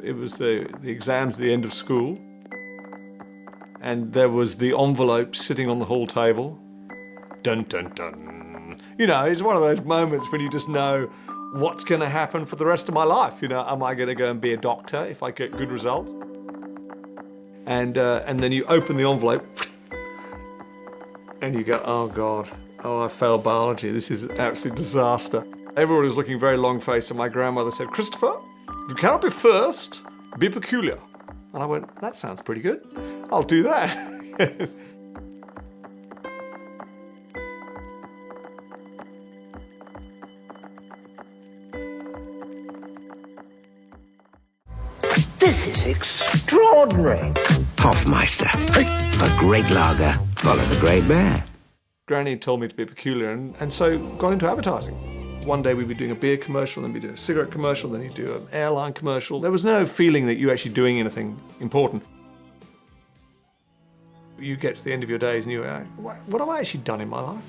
It was the exams at the end of school, and there was the envelope sitting on the hall table. Dun, dun, dun. You know, it's one of those moments when you just know what's going to happen for the rest of my life. You know, am I going to go and be a doctor if I get good results? And then you open the envelope, and you go, oh God, oh, I failed biology. This is an absolute disaster. Everyone was looking very long-faced, and my grandmother said, Christopher, if you cannot be first, be peculiar. And I went, that sounds pretty good. I'll do that. Yes. This is extraordinary. Hofmeister, a great lager, follow the great bear. Granny told me to be peculiar, and so got into advertising. One day we'd be doing a beer commercial, then we'd do a cigarette commercial, then you'd do an airline commercial. There was no feeling that you were actually doing anything important. You get to the end of your days and you go, what have I actually done in my life?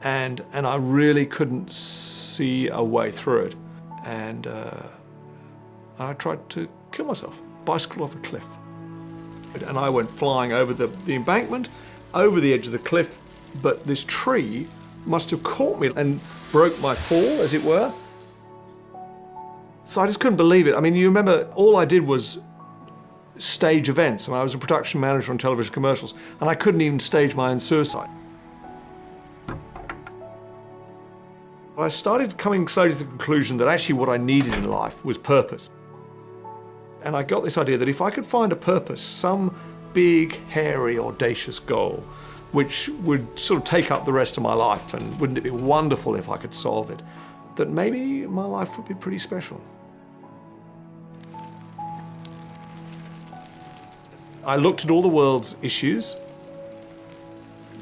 And I really couldn't see a way through it. And I tried to kill myself, bicycle off a cliff. And I went flying over the embankment, over the edge of the cliff, but this tree must have caught me and broke my fall, as it were. So I just couldn't believe it. I mean, you remember, all I did was stage events, and I was a production manager on television commercials, and I couldn't even stage my own suicide. I started coming slowly to the conclusion that actually what I needed in life was purpose. And I got this idea that if I could find a purpose, some big, hairy, audacious goal, which would sort of take up the rest of my life, and wouldn't it be wonderful if I could solve it, that maybe my life would be pretty special. I looked at all the world's issues.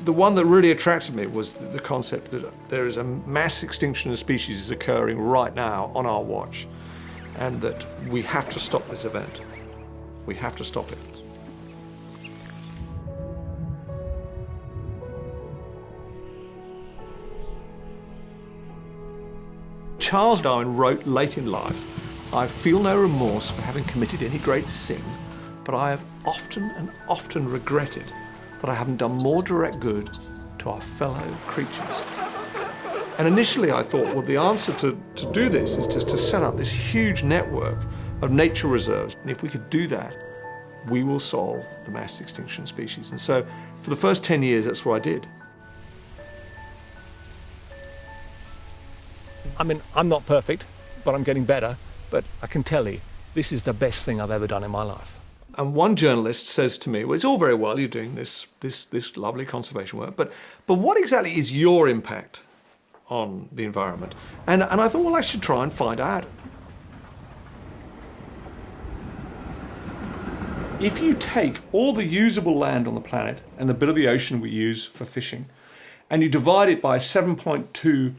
The one that really attracted me was the concept that there is a mass extinction of species is occurring right now on our watch, and that we have to stop this event. We have to stop it. Charles Darwin wrote late in life, I feel no remorse for having committed any great sin, but I have often and often regretted that I haven't done more direct good to our fellow creatures. And initially I thought, well, the answer to do this is just to set up this huge network of nature reserves. And if we could do that, we will solve the mass extinction of species. And so for the first 10 years, that's what I did. I mean, I'm not perfect, but I'm getting better. But I can tell you, this is the best thing I've ever done in my life. And one journalist says to me, well, it's all very well, you're doing this lovely conservation work, but what exactly is your impact on the environment? And I thought, well, I should try and find out. If you take all the usable land on the planet and the bit of the ocean we use for fishing, and you divide it by 7.2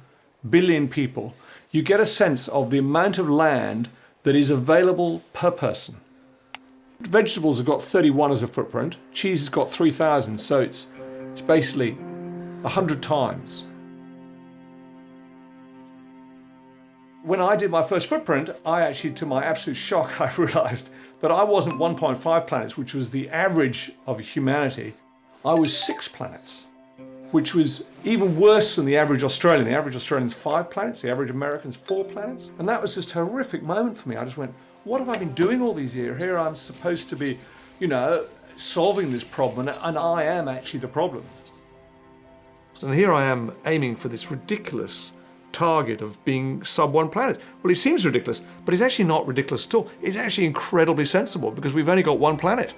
billion people, you get a sense of the amount of land that is available per person. Vegetables have got 31 as a footprint, cheese has got 3,000, so it's basically 100 times. When I did my first footprint, I actually, to my absolute shock, I realized that I wasn't 1.5 planets, which was the average of humanity. I was 6 planets, which was even worse than the average Australian. The average Australian's 5 planets, the average American's 4 planets. And that was just a horrific moment for me. I just went, what have I been doing all these years? Here I'm supposed to be, you know, solving this problem, and I am actually the problem. And here I am aiming for this ridiculous target of being sub-1 planet. Well, it seems ridiculous, but it's actually not ridiculous at all. It's actually incredibly sensible, because we've only got 1 planet.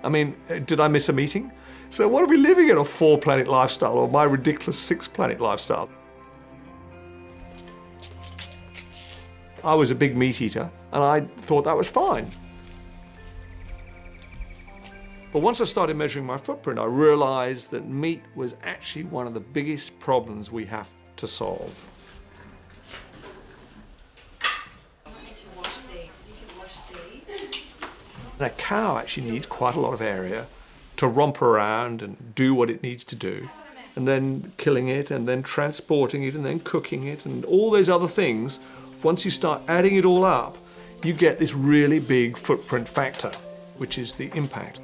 I mean, did I miss a meeting? So what are we living in, a 4-planet lifestyle, or my ridiculous 6-planet lifestyle? I was a big meat eater, and I thought that was fine. But once I started measuring my footprint, I realized that meat was actually one of the biggest problems we have to solve. And a cow actually needs quite a lot of area to romp around and do what it needs to do, and then killing it, and then transporting it, and then cooking it, and all those other things. Once you start adding it all up, you get this really big footprint factor, which is the impact.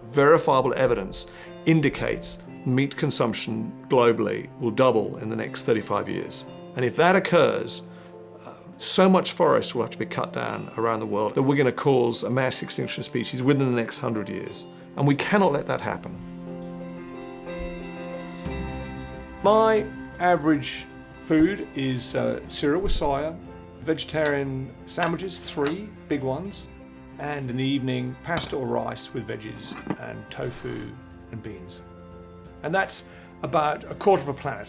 Verifiable evidence indicates meat consumption globally will double in the next 35 years. And if that occurs, so much forest will have to be cut down around the world that we're going to cause a mass extinction of species within the next 100 years. And we cannot let that happen. My average food is cereal with soya, vegetarian sandwiches, 3 big ones, and in the evening, pasta or rice with veggies and tofu and beans. And that's about a quarter of a planet,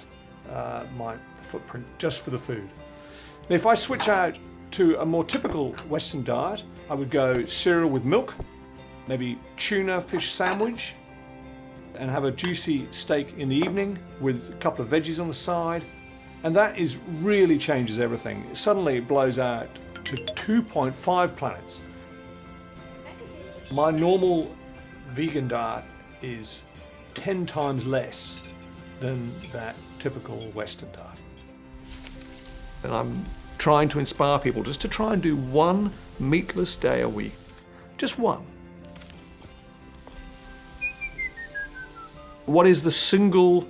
my footprint, just for the food. Now, if I switch out to a more typical Western diet, I would go cereal with milk, maybe tuna fish sandwich, and have a juicy steak in the evening with a couple of veggies on the side. And that really changes everything. Suddenly it blows out to 2.5 planets. My normal vegan diet is 10 times less than that typical Western diet. And I'm trying to inspire people just to try and do one meatless day a week. Just one. What is the single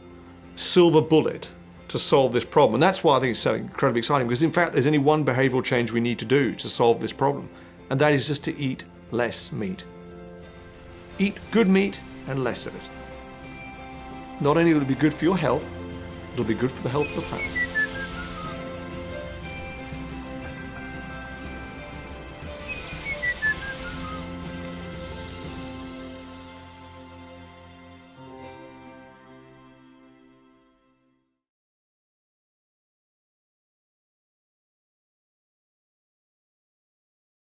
silver bullet to solve this problem? And that's why I think it's so incredibly exciting, because in fact there's only one behavioral change we need to do to solve this problem, and that is just to eat less meat. Eat good meat and less of it. Not only will it be good for your health, it'll be good for the health of the planet.